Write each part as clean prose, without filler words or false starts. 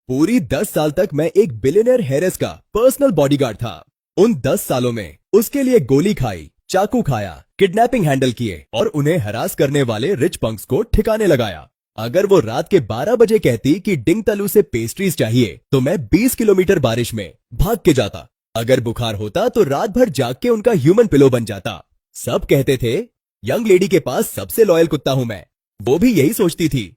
पूरी 10 साल तक मैं एक बिलियनर हेरेस का पर्सनल बॉडीगार्ड था। उन 10 सालों में उसके लिए गोली खाई, चाकू खाया, किडनैपिंग हैंडल किए और उन्हें हरास करने वाले रिच पंक्स को ठिकाने लगाया। अगर वो रात के 12 बजे कहती कि डिंग तलू से पेस्ट्रीज चाहिए तो मैं 20 किलोमीटर बारिश में भाग के जाता। अगर बुखार होता तो रात भर जाग के उनका ह्यूमन पिलो बन जाता। सब कहते थे यंग लेडी के पास सबसे लॉयल कुत्ता हूं मैं। वो भी यही सोचती थी।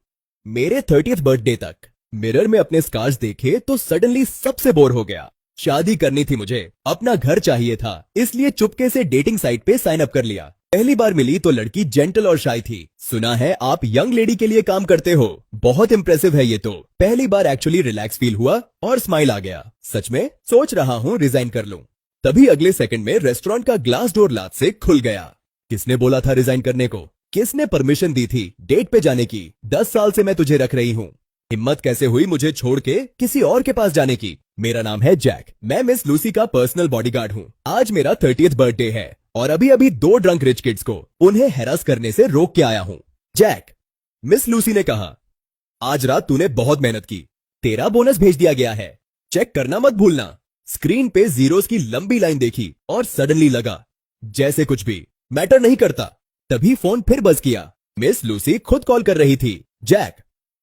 मेरे 30th बर्थडे तक मिरर में अपने स्कार्स देखे तो सडनली सबसे बोर हो गया। शादी करनी थी मुझे, अपना घर चाहिए था, इसलिए चुपके से डेटिंग साइट पे साइन अप कर लिया। पहली बार मिली तो लड़की जेंटल और शाय थी। सुना है आप यंग लेडी के लिए काम करते हो, बहुत इंप्रेसिव है ये तो। पहली बार एक्चुअली रिलैक्स फील हुआ और स्माइल आ गया। सच में सोच रहा हूँ रिजाइन कर लूं। तभी अगले सेकंड में रेस्टोरेंट का ग्लास डोर लात से खुल गया। किसने बोला था रिजाइन करने को? किसने परमिशन दी थी डेट पे जाने की? 10 साल से मैं तुझे रख रही हूँ। हिम्मत कैसे हुई मुझे छोड़ के किसी और के पास जाने की? मेरा नाम है जैक, मैं मिस लूसी का पर्सनल बॉडीगार्ड हूँ। आज मेरा 30th बर्थडे है और अभी अभी 2 ड्रंक रिच किड्स को उन्हें हैरास करने से रोक के आया हूँ। जैक, मिस लूसी ने कहा, आज रात तूने बहुत मेहनत की, तेरा बोनस भेज दिया गया है, चेक करना मत भूलना। स्क्रीन पे जीरोस की लंबी लाइन देखी और सडनली लगा जैसे कुछ भी मैटर नहीं करता। तभी फोन फिर बज किया। मिस लूसी खुद कॉल कर रही थी। जैक,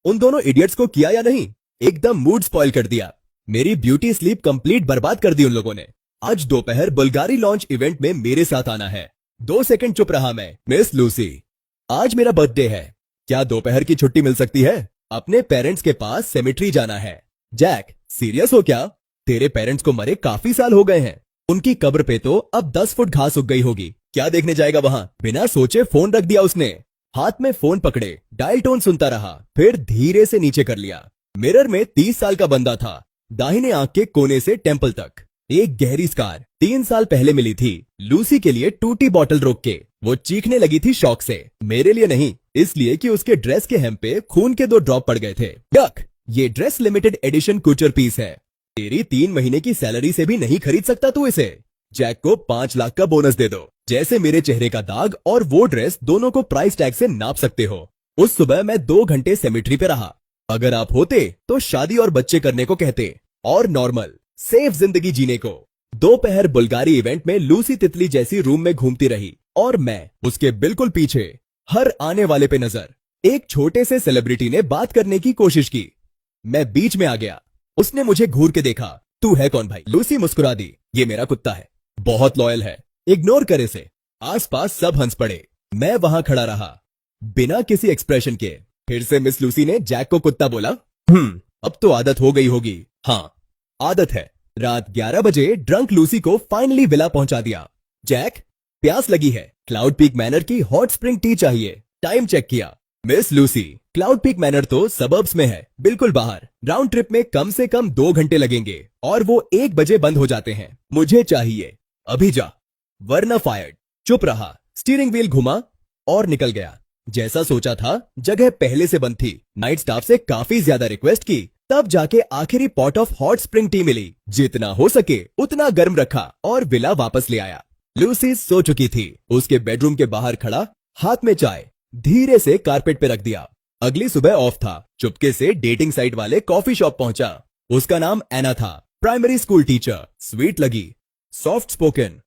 उन दोनों इडियट्स को किया या नहीं? एकदम मूड स्पॉइल कर दिया। मेरी ब्यूटी स्लीप कंप्लीट बर्बाद कर दी उन लोगों ने। आज दोपहर बुल्गारी लॉन्च इवेंट में मेरे साथ आना है। 2 सेकंड चुप रहा मैं। मिस लूसी, आज मेरा बर्थडे है, क्या दोपहर की छुट्टी मिल सकती है? अपने पेरेंट्स के पास सेमेट्री जाना है। जैक, सीरियस हो क्या? तेरे पेरेंट्स को मरे काफी साल हो गए हैं। उनकी कब्र पे तो अब 10 फुट घास उग गई होगी। क्या देखने जाएगा वहां? बिना सोचे फोन रख दिया उसने। हाथ में फोन पकड़े डायल टोन सुनता रहा, फिर धीरे से नीचे कर लिया। मिरर में 30 साल का बंदा था, दाहिने आंख के कोने से टेम्पल तक एक गहरी स्कार। 3 साल पहले मिली थी लूसी के लिए टूटी बॉटल रोक के। वो चीखने लगी थी शौक से। मेरे लिए नहीं, इसलिए कि उसके ड्रेस के hem पे खून के 2 ड्रॉप पड़ गए थे। डक, ये ड्रेस लिमिटेड एडिशन कुचर पीस है, तेरी 3 महीने की सैलरी से भी नहीं खरीद सकता तू इसे। जैक को 5 लाख का बोनस दे दो। जैसे मेरे चेहरे का दाग और वो ड्रेस दोनों को प्राइस टैग से नाप सकते हो। उस सुबह मैं 2 घंटे सेमेट्री पे रहा। अगर आप होते तो शादी और बच्चे करने को कहते और नॉर्मल सेफ जिंदगी जीने को। दोपहर बुल्गारी इवेंट में लूसी तितली जैसी रूम में घूमती रही और मैं उसके बिल्कुल पीछे, हर आने वाले पे नजर। एक छोटे से सेलिब्रिटी ने बात करने की कोशिश की। मैं बीच में आ गया। उसने मुझे घूर के देखा। तू है कौन भाई? लूसी मुस्कुरा दी। ये मेरा कुत्ता है, बहुत लॉयल है, इग्नोर करे से। आसपास सब हंस पड़े। मैं वहां खड़ा रहा बिना किसी एक्सप्रेशन के। फिर से मिस लूसी ने जैक को कुत्ता बोला। अब तो आदत हो गई होगी। हाँ, आदत है। रात 11 बजे ड्रंक लूसी को फाइनली विला पहुंचा दिया। जैक, प्यास लगी है, क्लाउड पीक मैनर की हॉट स्प्रिंग टी चाहिए। टाइम चेक किया। Miss Lucy, cloud peak manner तो सबर्ब्स में है, बिल्कुल बाहर। राउंड ट्रिप में कम से कम 2 घंटे लगेंगे और वो 1 बजे बंद हो जाते हैं। मुझे चाहिए, अभी जा वरना फायर्ड। चुप रहा, स्टीयरिंग व्हील घुमा और निकल गया। जैसा सोचा था, जगह पहले से बंद थी। नाइट स्टाफ से काफी ज्यादा रिक्वेस्ट की, तब जाके आखिरी pot of hot spring tea मिली। जितना हो सके उतना गर्म रखा और विला वापस ले आया। लूसी सो चुकी थी। उसके बेडरूम के बाहर खड़ा, हाथ में चाय, धीरे से कारपेट पे रख दिया। अगली सुबह ऑफ था। चुपके से डेटिंग साइट वाले कॉफी शॉप पहुंचा। उसका नाम एना था, प्राइमरी स्कूल टीचर। स्वीट लगी, सॉफ्ट स्पोकन,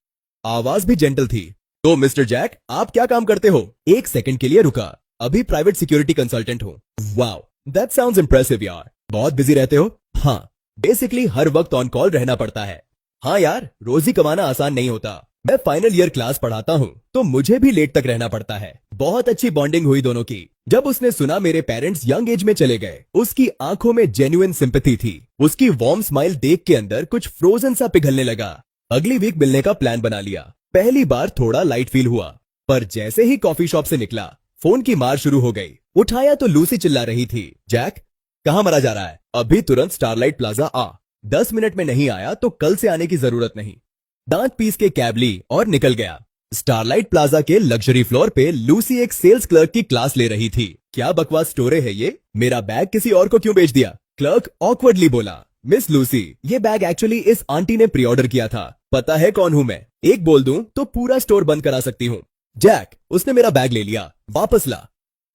आवाज भी जेंटल थी। तो मिस्टर जैक, आप क्या काम करते हो? 1 सेकंड के लिए रुका। अभी प्राइवेट सिक्योरिटी कंसल्टेंट हूँ। वाओ, दैट साउंड्स इंप्रेसिव यार। बहुत बिजी रहते हो? हाँ, बेसिकली हर वक्त ऑन कॉल रहना पड़ता है। हाँ यार, रोजी कमाना आसान नहीं होता। मैं फाइनल ईयर क्लास पढ़ाता हूँ तो मुझे भी लेट तक रहना पड़ता है। बहुत अच्छी बॉन्डिंग हुई दोनों की। जब उसने सुना मेरे पेरेंट्स यंग एज में चले गए, उसकी आंखों में जेन्युइन सिंपैथी थी। उसकी वार्म स्माइल देख के अंदर कुछ फ्रोजन सा पिघलने लगा। अगली वीक मिलने का प्लान बना लिया। पहली बार थोड़ा लाइट फील हुआ, पर जैसे ही कॉफी शॉप से निकला, फोन की मार शुरू हो गई। उठाया तो लूसी चिल्ला रही थी, जैक, कहां मरा जा रहा है? अभी तुरंत स्टारलाइट प्लाजा आ। 10 मिनट में नहीं आया तो कल से आने की जरूरत नहीं। दांत पीस के कैब ली और निकल गया। स्टारलाइट प्लाजा के लग्जरी फ्लोर पे लूसी एक सेल्स क्लर्क की क्लास ले रही थी। क्या बकवास स्टोरी है ये? मेरा बैग किसी और को क्यों बेच दिया? क्लर्क ऑकवर्डली बोला। मिस लूसी, ये बैग एक्चुअली इस आंटी ने प्री ऑर्डर किया था। पता है कौन हूं मैं? एक बोल दूं तो पूरा स्टोर बंद करा सकती हूँ। जैक, उसने मेरा बैग ले लिया, वापस ला।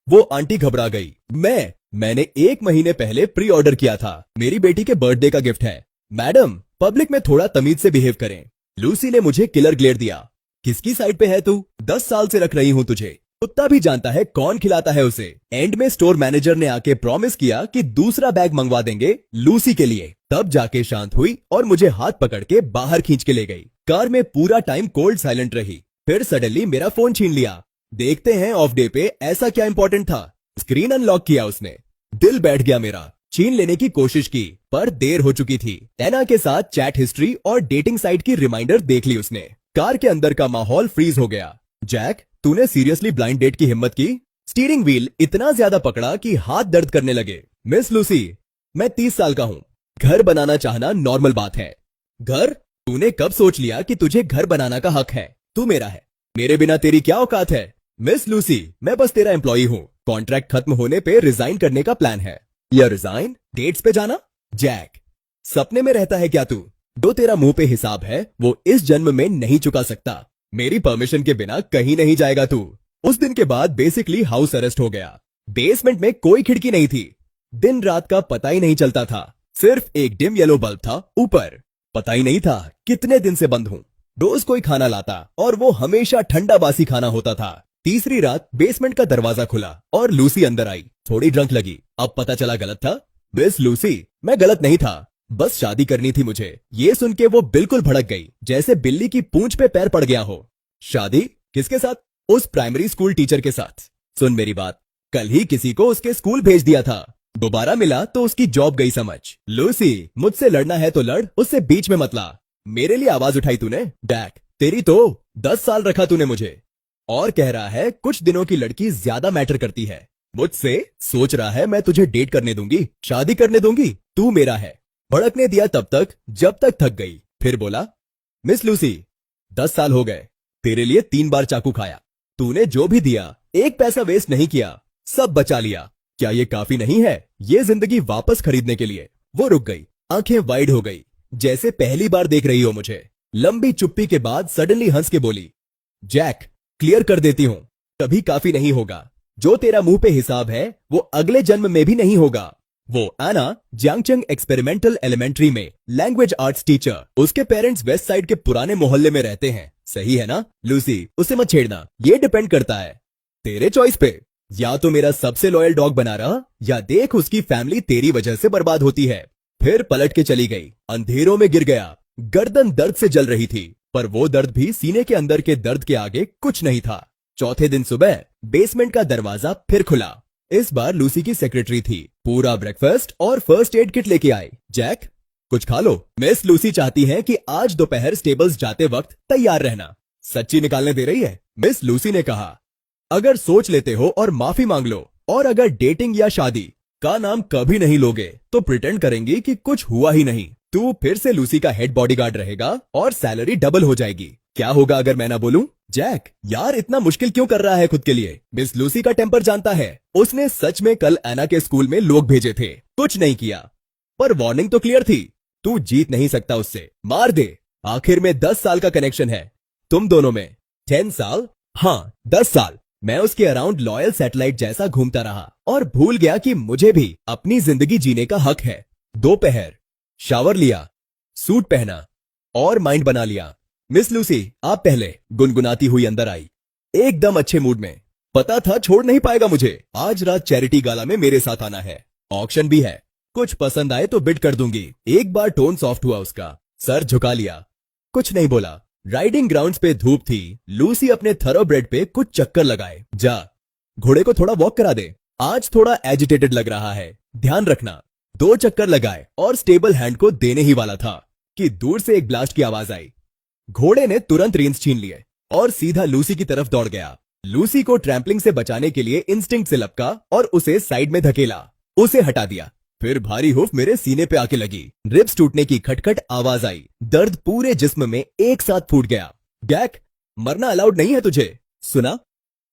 वो आंटी घबरा गई। मैं मैंने 1 महीने पहले प्री ऑर्डर किया था, मेरी बेटी के बर्थडे का गिफ्ट है। मैडम, पब्लिक में थोड़ा तमीज से बिहेव करें। लूसी ने मुझे किलर ग्लेयर दिया। किसकी साइड पे है तू? 10 साल से रख रही हूं तुझे। कुत्ता भी जानता है कौन खिलाता है उसे। एंड में स्टोर मैनेजर ने आके प्रॉमिस किया कि दूसरा बैग मंगवा देंगे लूसी के लिए। तब जाके शांत हुई और मुझे हाथ पकड़ के बाहर खींच के ले गई। कार में पूरा टाइम कोल्ड साइलेंट रही। फिर सडनली मेरा फोन छीन लिया। देखते हैं ऑफ डे पे ऐसा क्या इंपॉर्टेंट था। स्क्रीन अनलॉक किया उसने। दिल बैठ गया मेरा। छीन लेने की कोशिश की पर देर हो चुकी थी। एना के साथ चैट हिस्ट्री और डेटिंग साइट की रिमाइंडर देख ली उसने। कार के अंदर का माहौल फ्रीज हो गया। जैक, तूने सीरियसली ब्लाइंड डेट की हिम्मत की? स्टीयरिंग व्हील इतना ज्यादा पकड़ा कि हाथ दर्द करने लगे। मिस लूसी, मैं 30 साल का हूँ। घर बनाना चाहना नॉर्मल बात है। घर? तूने कब सोच लिया कि तुझे घर बनाना का हक है? तू मेरा है, मेरे बिना तेरी क्या औकात है? मिस लूसी, मैं बस तेरा एम्प्लॉई हूँ। कॉन्ट्रैक्ट खत्म होने पे रिजाइन करने का प्लान है। या रिजाइन? डेट्स पे जाना? जैक, सपने में रहता है क्या तू? जो तेरा मुंह पे हिसाब है वो इस जन्म में नहीं चुका सकता। मेरी परमिशन के बिना कहीं नहीं जाएगा तू। उस दिन के बाद बेसिकली हाउस अरेस्ट हो गया। बेसमेंट में कोई खिड़की नहीं थी। दिन रात का पता ही नहीं चलता था। सिर्फ एक डिम येलो बल्ब था ऊपर। पता ही नहीं था कितने दिन से बंद हूं। रोज कोई खाना लाता और वो हमेशा ठंडा बासी खाना होता था। तीसरी रात बेसमेंट का दरवाजा खुला और लूसी अंदर आई। थोड़ी ड्रंक लगी। अब पता चला गलत था। मिस लूसी, मैं गलत नहीं था, बस शादी करनी थी मुझे। ये सुन के वो बिल्कुल भड़क गई, जैसे बिल्ली की पूंछ पे पैर पड़ गया हो। शादी? किसके साथ? उस प्राइमरी स्कूल टीचर के साथ। सुन मेरी बात, कल ही किसी को उसके स्कूल भेज दिया था। दोबारा मिला तो उसकी जॉब गई समझ। लूसी, मुझसे लड़ना है तो लड़, उससे बीच में मत ला। मेरे लिए आवाज उठाई तूने? डैक, तेरी तो 10 साल रखा तूने मुझे। और कह रहा है कुछ दिनों की लड़की ज्यादा मैटर करती है मुझसे। सोच रहा है मैं तुझे डेट करने दूंगी, शादी करने दूंगी, तू मेरा है। भड़कने दिया तब तक जब तक थक गई। फिर बोला, मिस लूसी, 10 साल हो गए, तेरे लिए 3 बार चाकू खाया। तूने जो भी दिया, एक पैसा वेस्ट नहीं किया, सब बचा लिया। क्या ये काफी नहीं है ये जिंदगी वापस खरीदने के लिए? वो रुक गई, आंखें वाइड हो गई, जैसे पहली बार देख रही हो मुझे। लंबी चुप्पी के बाद सडनली हंस के बोली, जैक, क्लियर कर देती हूं, कभी काफी नहीं होगा। जो तेरा मुंह पे हिसाब है वो अगले जन्म में भी नहीं होगा। वो एना जियांगचंग एक्सपेरिमेंटल एलिमेंट्री में लैंग्वेज आर्ट्स टीचर। उसके पेरेंट्स वेस्ट साइड के पुराने मोहल्ले में रहते हैं। सही है ना? लूसी, उसे मत छेड़ना, ये डिपेंड करता है तेरे चॉइस पे। या तो मेरा सबसे लॉयल डॉग बना रहा, या देख उसकी फैमिली तेरी वजह से बर्बाद होती है। फिर पलट के चली गई। अंधेरों में गिर गया। गर्दन दर्द से जल रही थी, पर वो दर्द भी सीने के अंदर के दर्द के आगे कुछ नहीं था। चौथे दिन सुबह बेसमेंट का दरवाजा फिर खुला। इस बार लूसी की सेक्रेटरी थी। पूरा ब्रेकफास्ट और फर्स्ट एड किट लेके आई। जैक, कुछ खा लो। मिस लूसी चाहती हैं कि आज दोपहर स्टेबल्स जाते वक्त तैयार रहना। सच्ची निकालने दे रही है? मिस लूसी ने कहा, अगर सोच लेते हो और माफी मांग लो, और अगर डेटिंग या शादी का नाम कभी नहीं लोगे तो प्रिटेंड करेंगी कि कुछ हुआ ही नहीं। तू फिर से लूसी का हेड बॉडीगार्ड रहेगा और सैलरी डबल हो जाएगी। क्या होगा अगर मैं ना बोलूं? जैक, यार इतना मुश्किल क्यों कर रहा है खुद के लिए? मिस लूसी का टेम्पर जानता है। उसने सच में कल एना के स्कूल में लोग भेजे थे, कुछ नहीं किया, पर वार्निंग तो क्लियर थी। तू जीत नहीं सकता उससे, मार दे। आखिर में 10 साल का कनेक्शन है तुम दोनों में। 10 साल? हाँ, 10 साल। मैं उसके अराउंड लॉयल सैटेलाइट जैसा घूमता रहा और भूल गया कि मुझे भी अपनी जिंदगी जीने का हक है। दोपहर, शावर लिया, सूट पहना और माइंड बना लिया। मिस लूसी, आप पहले, गुनगुनाती हुई अंदर आई, एकदम अच्छे मूड में। पता था छोड़ नहीं पाएगा मुझे। आज रात चैरिटी गाला में मेरे साथ आना है। ऑक्शन भी है, कुछ पसंद आए तो बिड कर दूंगी। एक बार टोन सॉफ्ट हुआ उसका, सर झुका लिया, कुछ नहीं बोला। राइडिंग ग्राउंड्स पे धूप थी। लूसी अपने थरोब्रेड पे कुछ चक्कर लगाए। जा, घोड़े को थोड़ा वॉक करा दे, आज थोड़ा एजिटेटेड लग रहा है, ध्यान रखना। 2 चक्कर लगाए और स्टेबल हैंड को देने ही वाला था कि दूर से एक ब्लास्ट की आवाज आई। घोड़े ने तुरंत रेंज छीन लिए और सीधा लूसी की तरफ दौड़ गया। लूसी को ट्रैम्पलिंग से बचाने के लिए इंस्टिंक्ट से लपका और उसे साइड में धकेला, उसे हटा दिया। फिर भारी हुफ मेरे सीने पे आके लगी। रिब्स टूटने की खटखट आवाज आई। दर्द पूरे जिस्म में एक साथ फूट गया। जैक, मरना अलाउड नहीं है तुझे, सुना?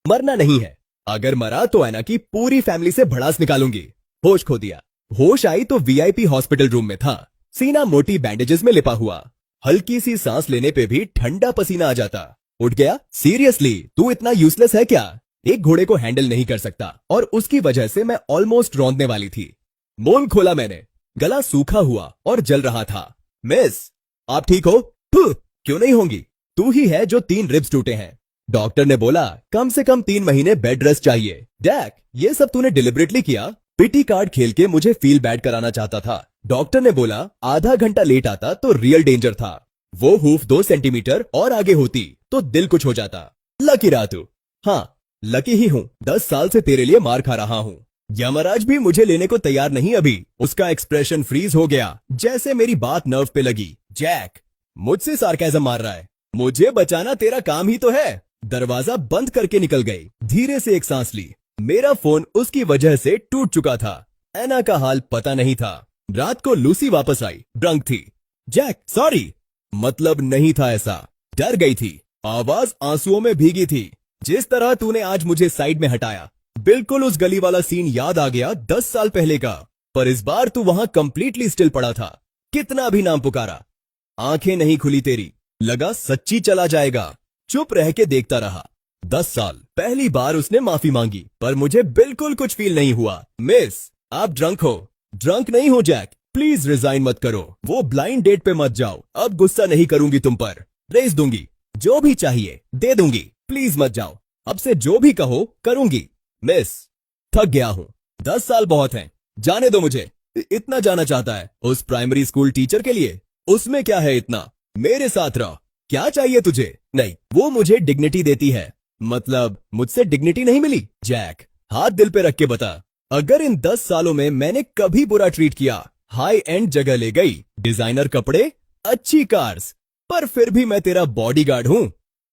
मरना नहीं है। अगर मरा तो एना की पूरी फैमिली से भड़ास निकालूंगी। होश खो दिया। होश आई तो वीआईपी हॉस्पिटल रूम में था। सीना मोटी बैंडेजेस में लिपा हुआ। हल्की सी सांस लेने पे भी ठंडा पसीना आ जाता। उठ गया? सीरियसली, तू इतना यूजलेस है क्या? एक घोड़े को हैंडल नहीं कर सकता और उसकी वजह से मैं ऑलमोस्ट रौंदने वाली थी। मुंह खोला मैंने, गला सूखा हुआ और जल रहा था। मिस, आप ठीक हो? क्यों नहीं होंगी, तू ही है जो 3 रिब्स टूटे हैं। डॉक्टर ने बोला कम से कम 3 महीने बेड रेस्ट चाहिए। डैक, ये सब तूने डिलिबरेटली किया? पिटी कार्ड खेल के मुझे फील बैड कराना चाहता था। डॉक्टर ने बोला आधा घंटा लेट आता तो रियल डेंजर था। वो हूफ 2 सेंटीमीटर और आगे होती तो दिल कुछ हो जाता। लकी रहा तू। हाँ, लकी ही हूँ। 10 साल से तेरे लिए मार खा रहा हूँ। यमराज भी मुझे लेने को तैयार नहीं अभी। उसका एक्सप्रेशन फ्रीज हो गया, जैसे मेरी बात नर्व पे लगी। जैक, मुझसे सार्केज़म मार रहा है? मुझे बचाना तेरा काम ही तो है। दरवाजा बंद करके निकल गई। धीरे से एक सांस ली। मेरा फोन उसकी वजह से टूट चुका था। एना का हाल पता नहीं था। रात को लूसी वापस आई, ड्रंक थी। Jack, sorry. मतलब नहीं था ऐसा। डर गई थी, आवाज आंसुओं में भीगी थी। जिस तरह तूने आज मुझे साइड में हटाया, बिल्कुल उस गली वाला सीन याद आ गया 10 साल पहले का। पर इस बार तू वहां कंप्लीटली स्टिल पड़ा था। कितना भी नाम पुकारा, आंखें नहीं खुली तेरी। लगा सच्ची चला जाएगा। चुप रह के देखता रहा। 10 साल पहली बार उसने माफी मांगी, पर मुझे बिल्कुल कुछ फील नहीं हुआ। मिस, आप ड्रंक हो। ड्रंक नहीं हो जैक, प्लीज रिजाइन मत करो। वो ब्लाइंड डेट पे मत जाओ। अब गुस्सा नहीं करूंगी तुम पर। रेस दूंगी, जो भी चाहिए दे दूंगी। प्लीज मत जाओ। अब से जो भी कहो करूंगी। मिस, थक गया हूं। 10 साल बहुत हैं, जाने दो मुझे। इतना जाना चाहता है उस प्राइमरी स्कूल टीचर के लिए? उसमें क्या है इतना? मेरे साथ रहो। क्या चाहिए तुझे? नहीं, वो मुझे डिग्निटी देती है। मतलब मुझसे डिग्निटी नहीं मिली? जैक, हाथ दिल पे रख के बता, अगर इन 10 सालों में मैंने कभी बुरा ट्रीट किया, हाई एंड जगह ले गई, डिजाइनर कपड़े, अच्छी कार्स, पर फिर भी मैं तेरा बॉडीगार्ड हूं।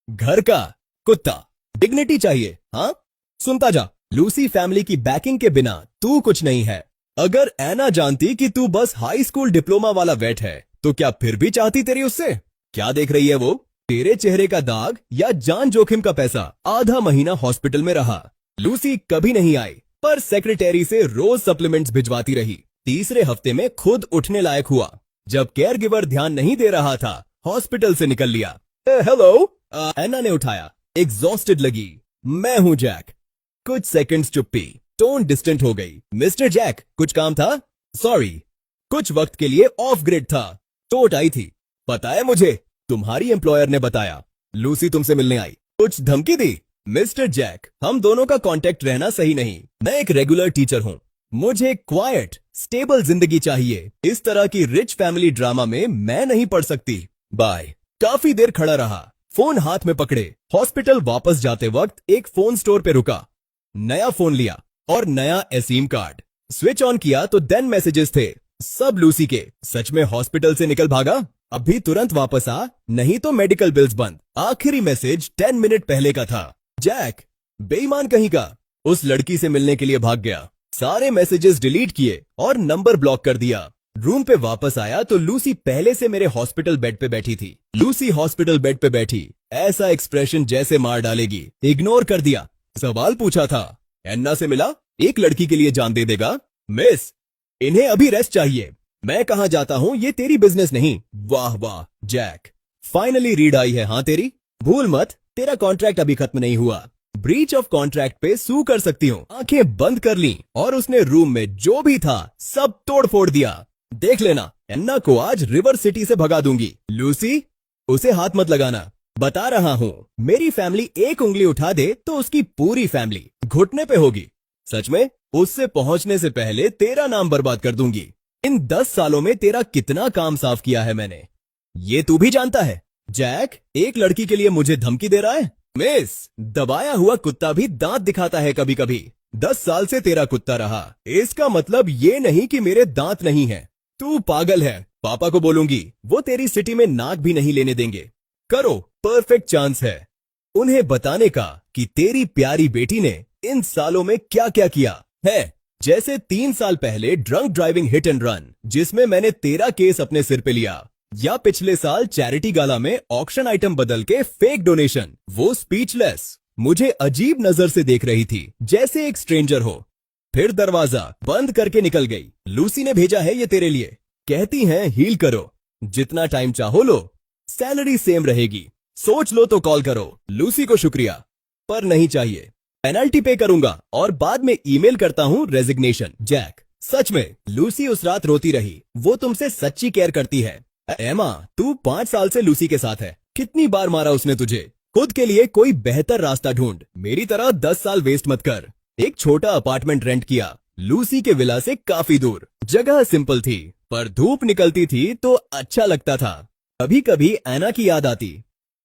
घर का कुत्ता। डिग्निटी चाहिए? हाँ, सुनता जा। लूसी फैमिली की बैकिंग के बिना तू कुछ नहीं है। अगर एना जानती कि तू बस हाई स्कूल डिप्लोमा वाला वेट है, तो क्या फिर भी चाहती तेरी उससे? क्या देख रही है वो? तेरे चेहरे का दाग या जान जोखिम का पैसा? आधा महीना हॉस्पिटल में रहा। लूसी कभी नहीं आई, पर सेक्रेटरी से रोज सप्लीमेंट्स भिजवाती रही। तीसरे हफ्ते में खुद उठने लायक हुआ। जब केयर गिवर ध्यान नहीं दे रहा था, हॉस्पिटल से निकल लिया। हेलो। एना ने उठाया, एग्जॉस्टेड लगी। मैं हूं जैक। कुछ सेकंड्स चुप्पी, टोन डिस्टेंट हो गई। मिस्टर जैक, कुछ काम था? सॉरी, कुछ वक्त के लिए ऑफ ग्रिड था। चोट आई थी। पता है मुझे, तुम्हारी एम्प्लॉयर ने बताया। लूसी तुमसे मिलने आई, कुछ धमकी दी। मिस्टर जैक, हम दोनों का कांटेक्ट रहना सही नहीं। मैं एक रेगुलर टीचर हूं। मुझे क्वाइट स्टेबल जिंदगी चाहिए। इस तरह की रिच फैमिली ड्रामा में मैं नहीं पढ़ सकती। बाय। काफी देर खड़ा रहा, फोन हाथ में पकड़े। हॉस्पिटल वापस जाते वक्त एक फोन स्टोर पे रुका। नया फोन लिया और नया एसिम कार्ड। स्विच ऑन किया तो देन मैसेजेस थे, सब लूसी के। सच में हॉस्पिटल से निकल भागा? अभी तुरंत वापस आ, नहीं तो मेडिकल बिल्स बंद। आखिरी मैसेज 10 मिनट पहले का था। जैक, बेईमान कहीं का, उस लड़की से मिलने के लिए भाग गया। सारे मैसेजेस डिलीट किए और नंबर ब्लॉक कर दिया। रूम पे वापस आया तो लूसी पहले से मेरे हॉस्पिटल बेड पे बैठी थी। लूसी हॉस्पिटल बेड पे बैठी, ऐसा एक्सप्रेशन जैसे मार डालेगी। इग्नोर कर दिया। सवाल पूछा था, एन्ना से मिला? एक लड़की के लिए जान दे देगा? मिस, इन्हें अभी रेस्ट चाहिए। मैं कहां जाता हूं ये तेरी बिजनेस नहीं। वाह वाह जैक, फाइनली रीड आई है हाँ तेरी। भूल मत, तेरा कॉन्ट्रैक्ट अभी खत्म नहीं हुआ। ब्रीच ऑफ कॉन्ट्रैक्ट पे सू कर सकती हूँ। आंखें बंद कर ली और उसने रूम में जो भी था सब तोड़ फोड़ दिया। देख लेना, एन्ना को आज रिवर सिटी से भगा दूंगी। लूसी, उसे हाथ मत लगाना, बता रहा हूँ। मेरी फैमिली एक उंगली उठा दे तो उसकी पूरी फैमिली घुटने पे होगी। सच में, उससे पहुंचने से पहले तेरा नाम बर्बाद कर दूंगी। इन 10 सालों में तेरा कितना काम साफ किया है मैंने, ये तू भी जानता है। जैक, एक लड़की के लिए मुझे धमकी दे रहा है? मिस, दबाया हुआ कुत्ता भी दांत दिखाता है कभी कभी। 10 साल से तेरा कुत्ता रहा, इसका मतलब ये नहीं कि मेरे दांत नहीं है। तू पागल है। पापा को बोलूंगी, वो तेरी सिटी में नाक भी नहीं लेने देंगे। करो, परफेक्ट चांस है उन्हें बताने का कि तेरी प्यारी बेटी ने इन सालों में क्या क्या किया है। जैसे 3 साल पहले drunk driving hit and run, जिसमें मैंने तेरा केस अपने सिर पे लिया, या पिछले साल चैरिटी गाला में ऑक्शन आइटम बदल के फेक डोनेशन। वो स्पीचलेस मुझे अजीब नजर से देख रही थी, जैसे एक स्ट्रेंजर हो। फिर दरवाजा बंद करके निकल गई। लूसी ने भेजा है ये तेरे लिए। कहती हैं हील करो, जितना टाइम चाहो लो, सैलरी सेम रहेगी। सोच लो तो कॉल करो। लूसी को शुक्रिया, पर नहीं चाहिए। पेनल्टी पे करूंगा और बाद में ईमेल करता हूँ रेजिग्नेशन। जैक, सच में लूसी उस रात रोती रही। वो तुमसे सच्ची केयर करती है। एमा, तू 5 साल से लूसी के साथ है। कितनी बार मारा उसने तुझे? खुद के लिए कोई बेहतर रास्ता ढूंढ। मेरी तरह 10 साल वेस्ट मत कर। एक छोटा अपार्टमेंट रेंट किया, लूसी के विला से काफी दूर। जगह सिंपल थी, पर धूप निकलती थी तो अच्छा लगता था। कभी कभी एना की याद आती।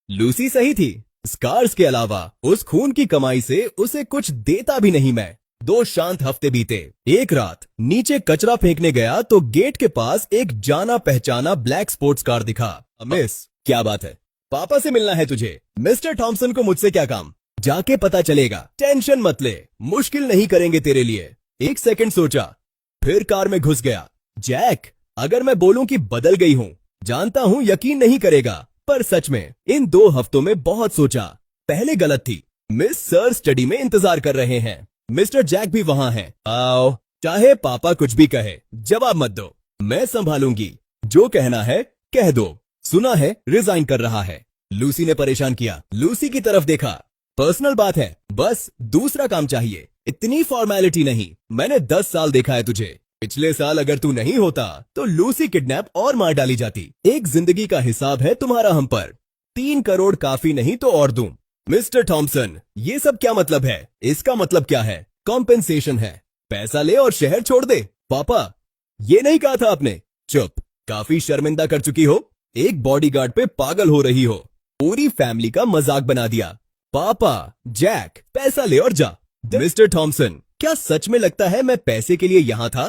लूसी सही थी, स्कार्स के अलावा उस खून की कमाई से उसे कुछ देता भी नहीं मैं। 2 शांत हफ्ते बीते। एक रात नीचे कचरा फेंकने गया तो गेट के पास एक जाना पहचाना ब्लैक स्पोर्ट्स कार दिखा। मिस, क्या बात है? पापा से मिलना है तुझे। मिस्टर थॉमसन को मुझसे क्या काम? जाके पता चलेगा। टेंशन मत ले, मुश्किल नहीं करेंगे तेरे लिए। 1 सेकंड सोचा, फिर कार में घुस गया। जैक, अगर मैं बोलूं कि बदल गई हूं, जानता हूं यकीन नहीं करेगा, पर सच में इन 2 हफ्तों में बहुत सोचा। पहले गलत थी। मिस सर स्टडी में इंतजार कर रहे हैं। मिस्टर जैक भी वहां हैं। आओ, चाहे पापा कुछ भी कहे, जवाब मत दो। मैं संभालूंगी। जो कहना है कह दो। सुना है रिजाइन कर रहा है। लूसी ने परेशान किया। लूसी की तरफ देखा। पर्सनल बात है, बस दूसरा काम चाहिए। इतनी फॉर्मेलिटी नहीं। मैंने 10 साल देखा है तुझे। पिछले साल अगर तू नहीं होता तो लूसी किडनैप और मार डाली जाती। एक जिंदगी का हिसाब है तुम्हारा हम पर। 3 करोड़ काफी नहीं तो और दूं। मिस्टर थॉमसन, ये सब क्या मतलब है? इसका मतलब क्या है? कॉम्पेंसेशन है। पैसा ले और शहर छोड़ दे। पापा, ये नहीं कहा था आपने? चुप, काफी शर्मिंदा कर चुकी हो। एक बॉडीगार्ड पे पागल हो रही हो। पूरी फैमिली का मजाक बना दिया। पापा, जैक, पैसा ले और जा। मिस्टर थॉमसन, क्या सच में लगता है मैं पैसे के लिए यहां था?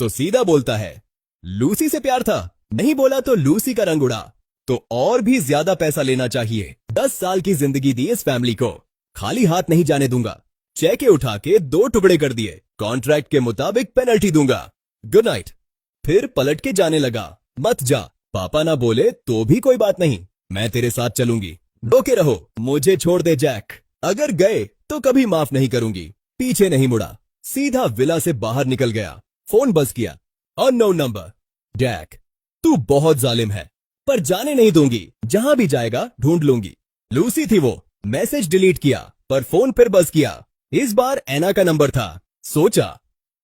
तो सीधा बोलता है। लूसी से प्यार था? नहीं बोला तो लूसी का रंग उड़ा। तो और भी ज्यादा पैसा लेना चाहिए। 10 साल की जिंदगी दी इस फैमिली को, खाली हाथ नहीं जाने दूंगा। चेके उठा के 2 टुकड़े कर दिए। कॉन्ट्रैक्ट के मुताबिक पेनल्टी दूंगा। Good night. फिर पलट के जाने लगा। मत जा। पापा ना बोले तो भी कोई बात नहीं, मैं तेरे साथ चलूंगी। रोके रहो, मुझे छोड़ दे जैक। अगर गए तो कभी माफ नहीं करूंगी। पीछे नहीं मुड़ा, सीधा विला से बाहर निकल गया। फोन बज किया। Unknown number. जैक, तू बहुत जालिम है, पर जाने नहीं दूंगी। जहां भी जाएगा ढूंढ लूंगी। लूसी थी वो। मैसेज डिलीट किया, पर फोन फिर बज किया। इस बार एना का नंबर था। सोचा,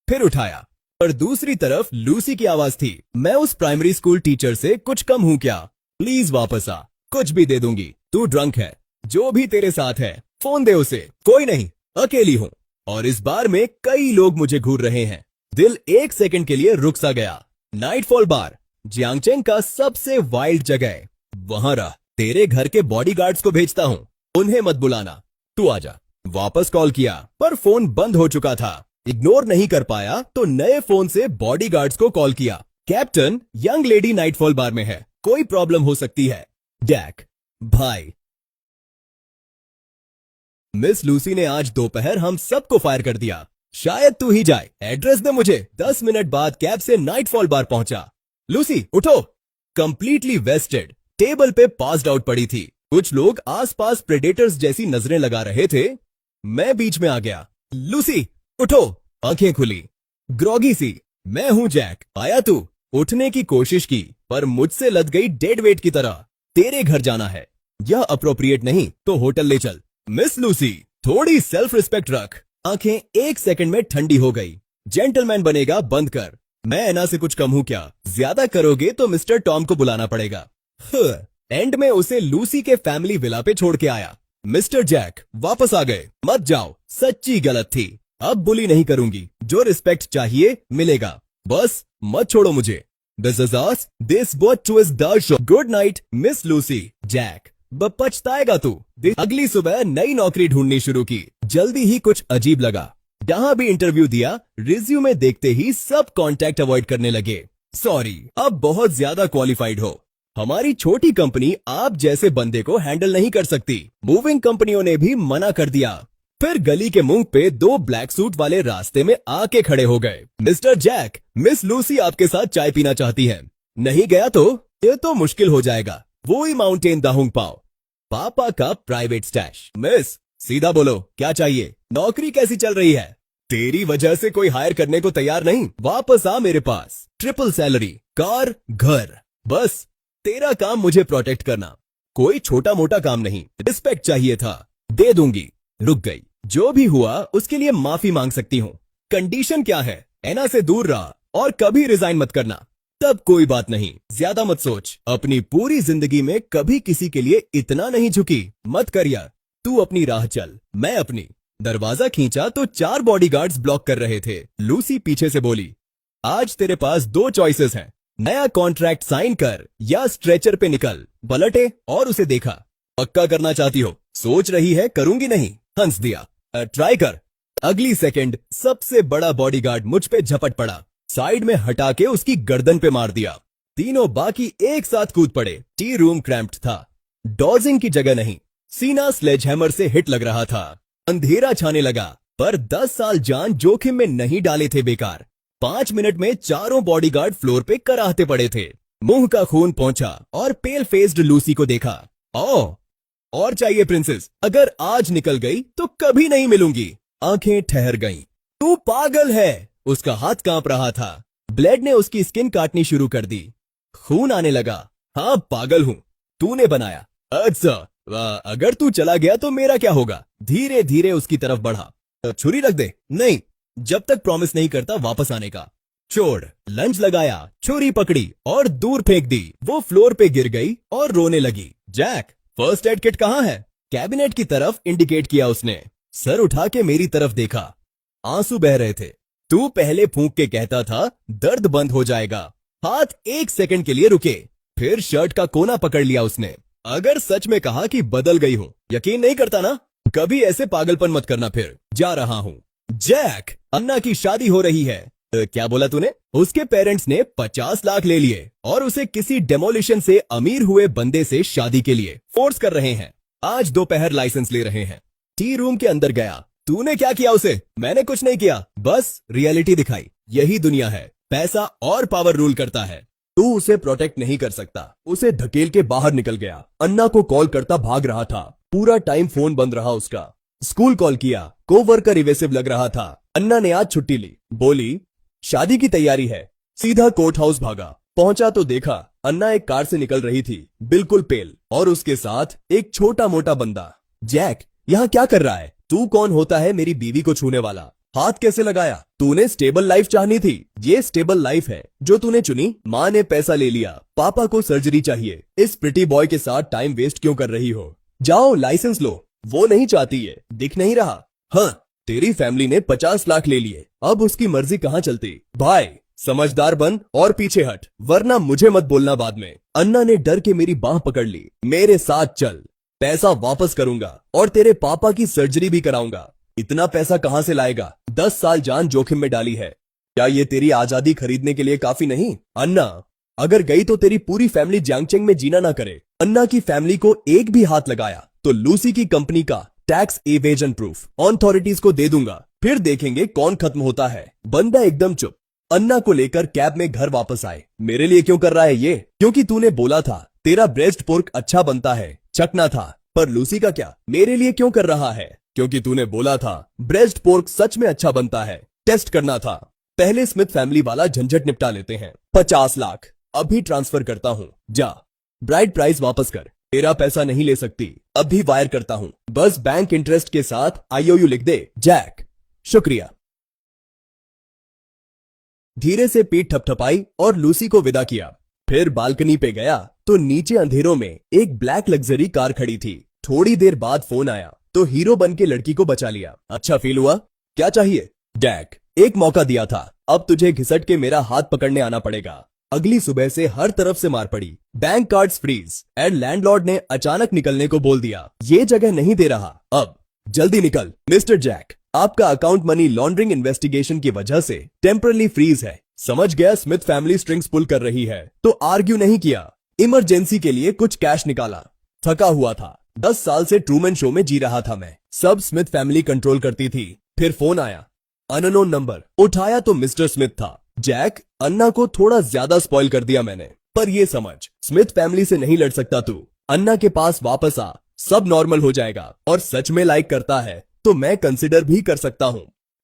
फिर उठाया, पर दूसरी तरफ लूसी की आवाज थी। मैं उस प्राइमरी स्कूल टीचर से कुछ कम हूं क्या? प्लीज वापस आ, कुछ भी दे दूंगी। तू ड्रंक है। जो भी तेरे साथ है फोन दे उसे। कोई नहीं, अकेली हूं, और इस बार में कई लोग मुझे घूर रहे हैं। दिल 1 सेकंड के लिए रुक सा गया। नाइटफॉल बार, जियांगचेंग का सबसे वाइल्ड जगह। वहां रह। तेरे घर के बॉडीगार्ड्स को भेजता हूं, उन्हें मत बुलाना। तू आजा। वापस कॉल किया, पर फोन बंद हो चुका था। इग्नोर नहीं कर पाया तो नए फोन से बॉडीगार्ड्स को कॉल किया। कैप्टन, यंग लेडी नाइटफॉल बार में है, कोई प्रॉब्लम हो सकती है। जैक, भाई। मिस लूसी ने आज दोपहर हम सबको फायर कर दिया। शायद तू ही जाए। एड्रेस दे मुझे। 10 मिनट बाद कैब से नाइटफॉल बार पहुंचा। लूसी, उठो। कंप्लीटली वेस्टेड, टेबल पे पास्ड आउट पड़ी थी। कुछ लोग आसपास प्रेडेटर्स जैसी नजरें लगा रहे थे। मैं बीच में आ गया। लूसी, उठो। आंखें खुली, ग्रॉगी सी। मैं हूं जैक। आया तू? उठने की कोशिश की, पर मुझसे लद गई डेड वेट की तरह। तेरे घर जाना है। यह अप्रोप्रिएट नहीं तो होटल ले चल। मिस लूसी, थोड़ी सेल्फ रिस्पेक्ट रख। आंखें 1 सेकंड में ठंडी हो गई। जेंटलमैन बनेगा बंद कर। मैं एना से कुछ कम हूं क्या? ज्यादा करोगे तो मिस्टर टॉम को बुलाना पड़ेगा। एंड में उसे लूसी के फैमिली विला पे छोड़ के आया। मिस्टर जैक, वापस आ गए। मत जाओ, सच्ची गलत थी। अब बुली नहीं करूंगी। जो रिस्पेक्ट चाहिए मिलेगा, बस मत छोड़ो मुझे। This is us, this what to is the show. Good night miss Lucy. Jack, पछताएगा तू। अगली सुबह नई नौकरी ढूंढनी शुरू की। जल्दी ही कुछ अजीब लगा। जहां भी इंटरव्यू दिया, रिज्यूमे देखते ही सब कांटेक्ट अवॉइड करने लगे। सॉरी, अब बहुत ज्यादा क्वालिफाइड हो। हमारी छोटी कंपनी आप जैसे बंदे को हैंडल नहीं कर सकती। मूविंग कंपनियों ने भी मना कर दिया। फिर गली के मुंह पे 2 ब्लैक सूट वाले रास्ते में आके खड़े हो गए। मिस्टर जैक, मिस लूसी आपके साथ चाय पीना चाहती है। नहीं गया तो ये तो मुश्किल हो जाएगा। वो ही माउंटेन दाहुंग पाओ, पापा का प्राइवेट स्टैश। मिस, सीधा बोलो, क्या चाहिए? नौकरी कैसी चल रही है? तेरी वजह से कोई हायर करने को तैयार नहीं। वापस आ मेरे पास। ट्रिपल सैलरी, कार, घर। बस तेरा काम मुझे प्रोटेक्ट करना। कोई छोटा मोटा काम नहीं। रिस्पेक्ट चाहिए था, दे दूंगी। रुक गई। जो भी हुआ उसके लिए माफी मांग सकती हूँ। कंडीशन क्या है? एना से दूर रहा और कभी रिजाइन मत करना। तब कोई बात नहीं, ज्यादा मत सोच। अपनी पूरी जिंदगी में कभी किसी के लिए इतना नहीं झुकी। मत कर यार, तू अपनी राह चल, मैं अपनी। दरवाजा खींचा तो 4 बॉडीगार्ड्स ब्लॉक कर रहे थे। लूसी पीछे से बोली, आज तेरे पास 2 चॉइसेस हैं, नया कॉन्ट्रैक्ट साइन कर या स्ट्रेचर पे निकल। पलटे और उसे देखा। पक्का करना चाहती हो? सोच रही है करूंगी नहीं? हंस दिया। ट्राई कर। अगली सेकंड सबसे बड़ा बॉडीगार्ड मुझ पे झपट पड़ा। साइड में हटा के उसकी गर्दन पे मार दिया। तीनों बाकी एक साथ कूद पड़े। टी रूम क्रैम्प्ड था। डॉजिंग की जगह नहीं, सीना स्लेजहैमर से हिट लग रहा था। अंधेरा छाने लगा, पर 10 साल जान जोखिम में नहीं डाले थे बेकार। 5 मिनट में चारों बॉडीगार्ड फ्लोर पे कराहते पड़े थे। मुंह का खून पहुंचा और पेल फेस्ड लूसी को देखा। ओह, और चाहिए प्रिंसेस? अगर आज निकल गई तो कभी नहीं मिलूंगी। आंखें ठहर गईं। तू पागल है? उसका हाथ कांप रहा था। ब्लेड ने उसकी स्किन काटनी शुरू कर दी। खून आने लगा। हाँ, पागल हूं, तूने बनाया। अच्छा, अगर तू चला गया तो मेरा क्या होगा? धीरे धीरे उसकी तरफ बढ़ा। छुरी रख दे। नहीं, जब तक प्रॉमिस नहीं करता वापस आने का। छोड़। लंच लगाया, छुरी पकड़ी और दूर फेंक दी। वो फ्लोर पे गिर गई और रोने लगी। जैक, फर्स्ट एड किट कहाँ है? कैबिनेट की तरफ इंडिकेट किया उसने। सर उठा के मेरी तरफ देखा। आंसू बह रहे थे। तू पहले फूंक के कहता था दर्द बंद हो जाएगा। हाथ 1 सेकंड के लिए रुके, फिर शर्ट का कोना पकड़ लिया उसने। अगर सच में कहा कि बदल गई हूं, यकीन नहीं करता ना? कभी ऐसे पागलपन मत करना। फिर जा रहा हूं। जैक, अन्ना की शादी हो रही है। क्या बोला तूने? उसके पेरेंट्स ने 50 लाख ले लिए और उसे किसी डेमोलिशन से अमीर हुए बंदे से शादी के लिए फोर्स कर रहे हैं। आज दोपहर लाइसेंस ले रहे हैं। टी रूम के अंदर गया। तूने क्या किया उसे? मैंने कुछ नहीं किया, बस रियलिटी दिखाई। यही दुनिया है, पैसा और पावर रूल करता है। तू उसे प्रोटेक्ट नहीं कर सकता। उसे धकेल के बाहर निकल गया। अन्ना को कॉल करता भाग रहा था। पूरा टाइम फोन बंद रहा उसका। स्कूल कॉल किया, कोवर्कर इवेसिव लग रहा था। अन्ना ने आज छुट्टी ली। बोली शादी की तैयारी है। सीधा कोर्ट हाउस भागा। पहुंचा तो देखा अन्ना एक कार से निकल रही थी, बिल्कुल पेल, और उसके साथ एक छोटा मोटा बंदा। जैक, यहाँ क्या कर रहा है? तू कौन होता है मेरी बीवी को छूने वाला? हाथ कैसे लगाया? तूने स्टेबल लाइफ चाहनी थी। ये स्टेबल लाइफ है जो तूने चुनी। माँ ने पैसा ले लिया, पापा को सर्जरी चाहिए। इस प्रिटी बॉय के साथ टाइम वेस्ट क्यों कर रही हो? जाओ लाइसेंस लो। वो नहीं चाहती है, दिख नहीं रहा? हाँ, तेरी फैमिली ने 50 लाख ले लिए, अब उसकी मर्जी कहाँ चलती? भाई समझदार बन और पीछे हट, वरना मुझे मत बोलना बाद में। अन्ना ने डर के मेरी बांह पकड़ ली। मेरे साथ चल, पैसा वापस करूंगा और तेरे पापा की सर्जरी भी कराऊंगा। इतना पैसा कहां से लाएगा? 10 साल जान जोखिम में डाली है। क्या ये तेरी आजादी खरीदने के लिए काफी नहीं? अन्ना, अगर गई तो तेरी पूरी फैमिली जियांगचेंग में जीना ना करे। अन्ना की फैमिली को एक भी हाथ लगाया तो लूसी की कंपनी का टैक्स एवेजन प्रूफ अथॉरिटीज को दे दूंगा, फिर देखेंगे कौन खत्म होता है। बंदा एकदम चुप। अन्ना को लेकर कैब में घर वापस आए। मेरे लिए क्यों कर रहा है ये? क्योंकि तूने बोला था तेरा ब्रेस्ट पोर्क अच्छा बनता है, चखना था। पर लूसी का क्या? मेरे लिए क्यों कर रहा है? क्योंकि तूने बोला था ब्रेस्ट पोर्क सच में अच्छा बनता है, टेस्ट करना था। पहले स्मिथ फैमिली वाला झंझट निपटा लेते हैं। 50 लाख अभी ट्रांसफर करता हूँ, जा। ब्राइड प्राइस वापस कर। तेरा पैसा नहीं ले सकती, अभी वायर करता हूँ, बस बैंक इंटरेस्ट के साथ IOU लिख दे। जैक, शुक्रिया। धीरे से पीठ थपथपाई और लूसी को विदा किया। फिर बालकनी पे गया तो नीचे अंधेरों में एक ब्लैक लग्जरी कार खड़ी थी। थोड़ी देर बाद फोन आया तो हीरो बन के लड़की को बचा लिया। अच्छा फील हुआ? क्या चाहिए? जैक, एक मौका दिया था, अब तुझे घिसट के मेरा हाथ पकड़ने आना पड़ेगा। अगली सुबह से हर तरफ से मार पड़ी। Bank cards freeze and landlord ने अचानक निकलने को बोल दिया। ये जगह नहीं दे रहा, अब जल्दी निकल। मिस्टर जैक, आपका अकाउंट मनी लॉन्ड्रिंग इन्वेस्टिगेशन की वजह से टेम्परली फ्रीज है। समझ गया स्मिथ फैमिली स्ट्रिंग्स पुल कर रही है, तो आर्ग्यू नहीं किया। इमरजेंसी के लिए कुछ कैश निकाला। थका हुआ था, 10 साल से ट्रूमैन शो में जी रहा था मैं। सब स्मिथ फैमिली कंट्रोल करती थी। फिर फोन आया, अननोन नंबर। उठाया तो मिस्टर स्मिथ था। जैक, अन्ना को थोड़ा ज्यादा स्पॉइल कर दिया मैंने, पर ये समझ स्मिथ फैमिली से नहीं लड़ सकता तू। अन्ना के पास वापस आ, सब नॉर्मल हो जाएगा। और सच में लाइक करता है तो मैं कंसिडर भी कर सकता हूँ।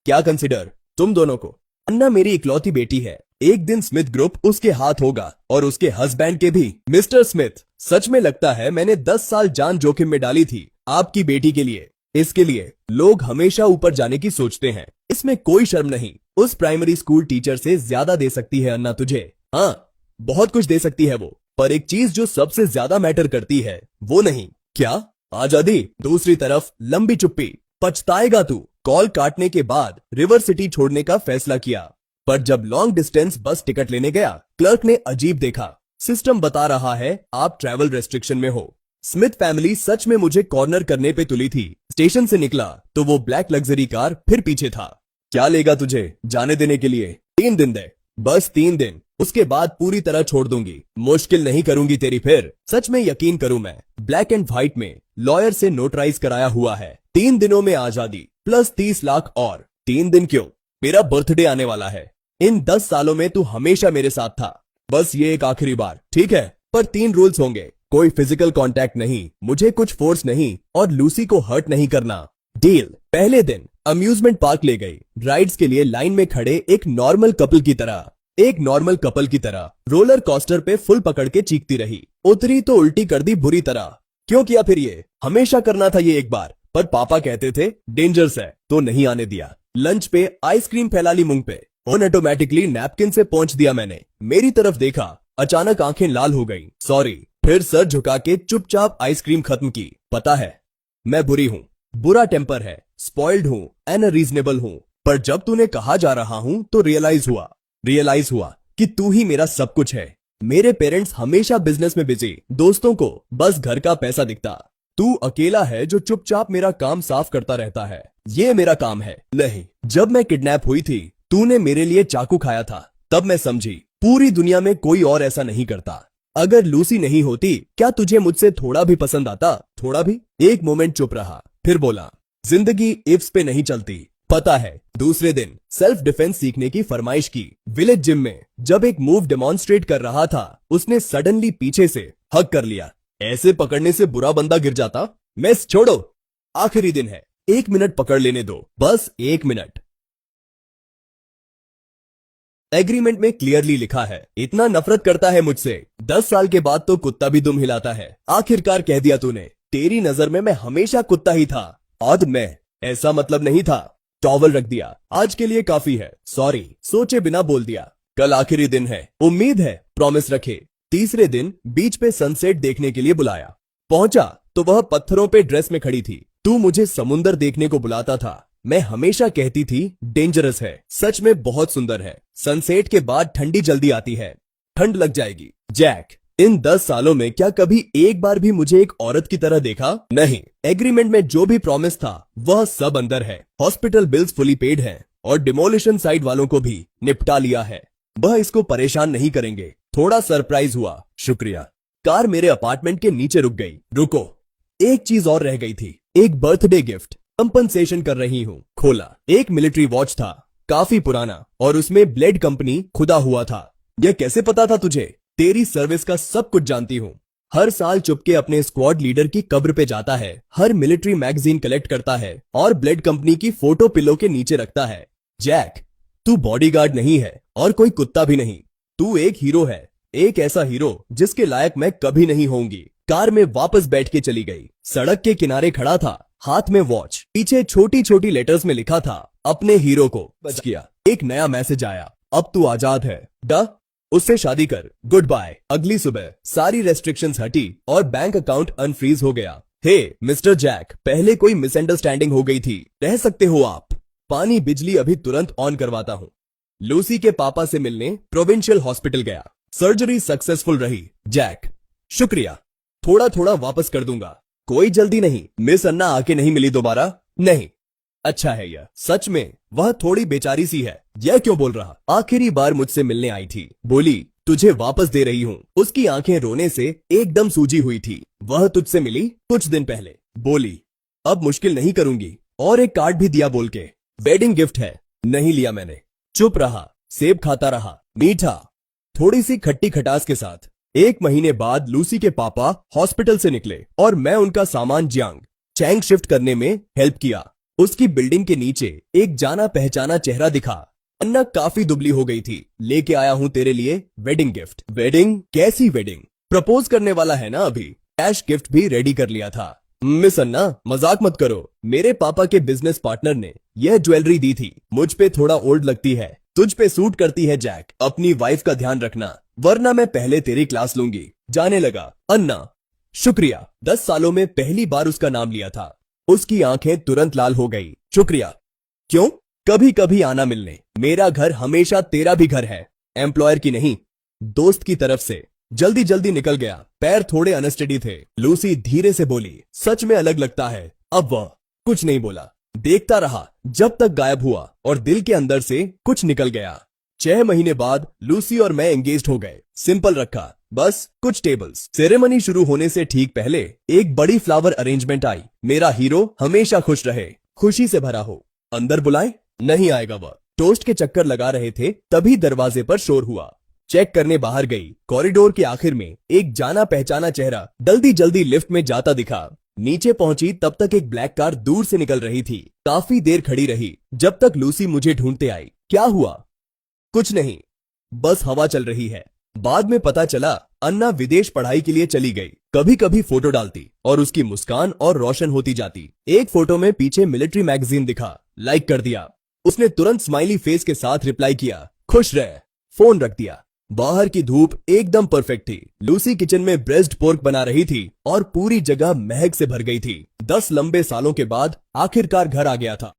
क्या कंसिडर? तुम दोनों को। अन्ना मेरी इकलौती बेटी है। एक दिन स्मिथ ग्रुप उसके हाथ होगा और उसके हस्बैंड के भी। मिस्टर स्मिथ, सच में लगता है मैंने 10 साल जान जोखिम में डाली थी आपकी बेटी के लिए। इसके लिए लोग हमेशा ऊपर जाने की सोचते हैं, इसमें कोई शर्म नहीं। उस प्राइमरी स्कूल टीचर से ज्यादा दे सकती है अन्ना तुझे, हाँ बहुत कुछ दे सकती है वो, पर एक चीज जो सबसे ज्यादा मैटर करती है वो नहीं। क्या? आजादी। दूसरी तरफ लंबी चुप्पी। पछताएगा तू। कॉल काटने के बाद रिवर सिटी छोड़ने का फैसला किया, पर जब लॉन्ग डिस्टेंस बस टिकट लेने गया, क्लर्क ने अजीब देखा। सिस्टम बता रहा है आप ट्रैवल रेस्ट्रिक्शन में हो। स्मिथ फैमिली सच में मुझे कॉर्नर करने पे तुली थी। स्टेशन से निकला तो वो ब्लैक लग्जरी कार फिर पीछे था। क्या लेगा तुझे जाने देने के लिए? 3 दिन दे, बस 3 दिन, उसके बाद पूरी तरह छोड़ दूंगी। मुश्किल नहीं करूंगी तेरी फिर। सच में यकीन करूं मैं, ब्लैक एंड व्हाइट में लॉयर से नोटराइज कराया हुआ है। 3 दिनों में आजादी प्लस 30 लाख और। 3 दिन क्यों? मेरा बर्थडे आने वाला है। इन 10 सालों में तू हमेशा मेरे साथ था, बस ये एक आखिरी बार, ठीक है? पर 3 रूल्स होंगे। कोई फिजिकल कांटेक्ट नहीं, मुझे कुछ फोर्स नहीं, और लूसी को हर्ट नहीं करना। डील? पहले दिन अम्यूजमेंट पार्क ले गई। राइड्स के लिए लाइन में खड़े एक नॉर्मल कपल की तरह रोलर कोस्टर पे फुल पकड़ के चीखती रही। उतरी तो उल्टी कर दी बुरी तरह। क्यों किया फिर ये? हमेशा करना था ये एक बार, पर पापा कहते थे डेंजरस है तो नहीं आने दिया। लंच पे आइसक्रीम फैला ली मुंह पे, ऑटोमेटिकली नैपकिन से पोंछ दिया मैंने। मेरी तरफ देखा, अचानक आंखें लाल हो गई। सॉरी। फिर सर झुका के चुपचाप आइसक्रीम खत्म की। पता है मैं बुरी हूँ, बुरा टेम्पर है, स्पॉइल्ड हूँ, अनरीजनेबल हूँ, पर जब तूने कहा जा रहा हूँ तो रियलाइज हुआ कि तू ही मेरा सब कुछ है। मेरे पेरेंट्स हमेशा बिजनेस में बिजी, दोस्तों को बस घर का पैसा दिखता। तू अकेला है जो चुपचाप मेरा काम साफ करता रहता है। ये मेरा काम है। नहीं, जब मैं किडनैप हुई थी तूने मेरे लिए चाकू खाया था, तब मैं समझी पूरी दुनिया में कोई और ऐसा नहीं करता। अगर लूसी नहीं होती क्या तुझे मुझसे थोड़ा भी पसंद आता? थोड़ा भी? एक मोमेंट चुप रहा, फिर बोला, जिंदगी इफ्स पे नहीं चलती, पता है। दूसरे दिन सेल्फ डिफेंस सीखने की फरमाइश की। विलेज जिम में जब एक मूव डेमोन्स्ट्रेट कर रहा था, उसने सडनली पीछे से हग कर लिया। ऐसे पकड़ने से बुरा बंदा गिर जाता। मिस छोड़ो, आखिरी दिन है, 1 मिनट पकड़ लेने दो, बस 1 मिनट। एग्रीमेंट में क्लियरली लिखा है, इतना नफरत करता है मुझसे, 10 साल के बाद तो कुत्ता भी दुम हिलाता है। आखिरकार कह दिया तूने, तेरी नजर में मैं हमेशा कुत्ता ही था। और मैं, ऐसा मतलब नहीं था। टॉवल रख दिया, आज के लिए काफी है, सॉरी। सोचे बिना बोल दिया। कल आखिरी दिन है, उम्मीद है प्रॉमिस रखे। तीसरे दिन बीच पे सनसेट देखने के लिए बुलाया। पहुंचा तो वह पत्थरों पे ड्रेस में खड़ी थी। तू मुझे समुंदर देखने को बुलाता था, मैं हमेशा कहती थी डेंजरस है, सच में बहुत सुंदर है। सनसेट के बाद ठंडी जल्दी आती है, ठंड लग जाएगी। जैक, इन 10 सालों में क्या कभी एक बार भी मुझे एक औरत की तरह देखा? नहीं। एग्रीमेंट में जो भी प्रॉमिस था वह सब अंदर है। हॉस्पिटल बिल्स फुली पेड हैं और डिमोलिशन साइट वालों को भी निपटा लिया है। वह इसको परेशान नहीं करेंगे। थोड़ा सरप्राइज हुआ, शुक्रिया। कार मेरे अपार्टमेंट के नीचे रुक गई। रुको, एक चीज और रह गई थी, एक बर्थडे गिफ्ट। कंपनसेशन कर रही हूँ। खोला, एक मिलिट्री वॉच था, काफी पुराना, और उसमें ब्लेड कंपनी खुदा हुआ था। यह कैसे पता था तुझे? तेरी सर्विस का सब कुछ जानती हूँ। हर साल चुपके अपने स्क्वाड लीडर की कब्र पे जाता है, हर मिलिट्री मैगजीन कलेक्ट करता है और ब्लेड कंपनी की फोटो पिलो के नीचे रखता है। जैक, तू बॉडीगार्ड नहीं है और कोई कुत्ता भी नहीं, तू एक हीरो है, एक ऐसा हीरो जिसके लायक मैं कभी नहीं होंगी। कार में वापस बैठ के चली गई। सड़क के किनारे खड़ा था, हाथ में वॉच, पीछे छोटी छोटी लेटर्स में लिखा था अपने हीरो को बच किया। एक नया मैसेज आया, अब तू आजाद है, ड उससे शादी कर, गुड बाय। अगली सुबह सारी रेस्ट्रिक्शंस हटी और बैंक अकाउंट अनफ्रीज हो गया। हे मिस्टर जैक, पहले कोई मिसअंडरस्टैंडिंग हो गई थी, रह सकते हो आप। पानी बिजली अभी तुरंत ऑन करवाता हूँ। लूसी के पापा से मिलने प्रोविंशियल हॉस्पिटल गया, सर्जरी सक्सेसफुल रही। जैक, शुक्रिया, थोड़ा थोड़ा वापस कर दूंगा, कोई जल्दी नहीं। मिस अन्ना आके नहीं मिली दोबारा? नहीं। अच्छा है यह, सच में वह थोड़ी बेचारी सी है। यह क्यों बोल रहा? आखिरी बार मुझसे मिलने आई थी, बोली तुझे वापस दे रही हूँ। उसकी आंखें रोने से एकदम सूजी हुई थी। वह तुझसे मिली कुछ दिन पहले, बोली अब मुश्किल नहीं करूंगी, और एक कार्ड भी दिया बोल के, वेडिंग गिफ्ट है। नहीं लिया मैंने, चुप रहा, सेब खाता रहा, मीठा, थोड़ी सी खट्टी खटास के साथ। 1 महीने बाद लूसी के पापा हॉस्पिटल से निकले और मैं उनका सामान चैंग शिफ्ट करने में हेल्प किया। उसकी बिल्डिंग के नीचे एक जाना पहचाना चेहरा दिखा। अन्ना काफी दुबली हो गई थी। लेके आया हूँ तेरे लिए वेडिंग गिफ्ट। वेडिंग? कैसी वेडिंग? प्रपोज करने वाला है ना अभी। कैश गिफ्ट भी रेडी कर लिया था। मिस अन्ना, मजाक मत करो। मेरे पापा के बिजनेस पार्टनर ने यह ज्वेलरी दी थी। मुझ पे थोड़ा ओल्ड लगती है, तुझ पे सूट करती है जैक। अपनी वाइफ का ध्यान रखना, वरना मैं पहले तेरी क्लास लूंगी। जाने लगा। अन्ना, शुक्रिया। 10 सालों में पहली बार उसका नाम लिया था। उसकी आंखें तुरंत लाल हो गई। शुक्रिया क्यों? कभी कभी आना मिलने। मेरा घर हमेशा तेरा भी घर है, एम्प्लॉयर की नहीं, दोस्त की तरफ से। जल्दी जल्दी निकल गया। पैर थोड़े अनस्टेडी थे। लूसी धीरे से बोली, सच में अलग लगता है। अब वह कुछ नहीं बोला, देखता रहा जब तक गायब हुआ और दिल के अंदर से कुछ निकल गया। 6 महीने बाद लूसी और मैं एंगेज्ड हो गए। सिंपल रखा, बस कुछ टेबल्स। सेरेमनी शुरू होने से ठीक पहले एक बड़ी फ्लावर अरेंजमेंट आई। मेरा हीरो हमेशा खुश रहे, खुशी से भरा हो। अंदर बुलाए? नहीं आएगा वह। टोस्ट के चक्कर लगा रहे थे, तभी दरवाजे पर शोर हुआ। चेक करने बाहर गई। कॉरिडोर के आखिर में एक जाना पहचाना चेहरा जल्दी जल्दी लिफ्ट में जाता दिखा। नीचे पहुंची तब तक एक ब्लैक कार दूर से निकल रही थी। काफी देर खड़ी रही, जब तक लूसी मुझे ढूंढते आई। क्या हुआ? कुछ नहीं, बस हवा चल रही है। बाद में पता चला अन्ना विदेश पढ़ाई के लिए चली गई। कभी कभी फोटो डालती और उसकी मुस्कान और रोशन होती जाती। एक फोटो में पीछे मिलिट्री मैगजीन दिखा, लाइक कर दिया। उसने तुरंत स्माइली फेस के साथ रिप्लाई किया, खुश रह। फोन रख दिया। बाहर की धूप एकदम परफेक्ट थी। लूसी किचन में ब्रेस्ट पोर्क बना रही थी और पूरी जगह महक से भर गई थी। 10 लंबे सालों के बाद आखिरकार घर आ गया था।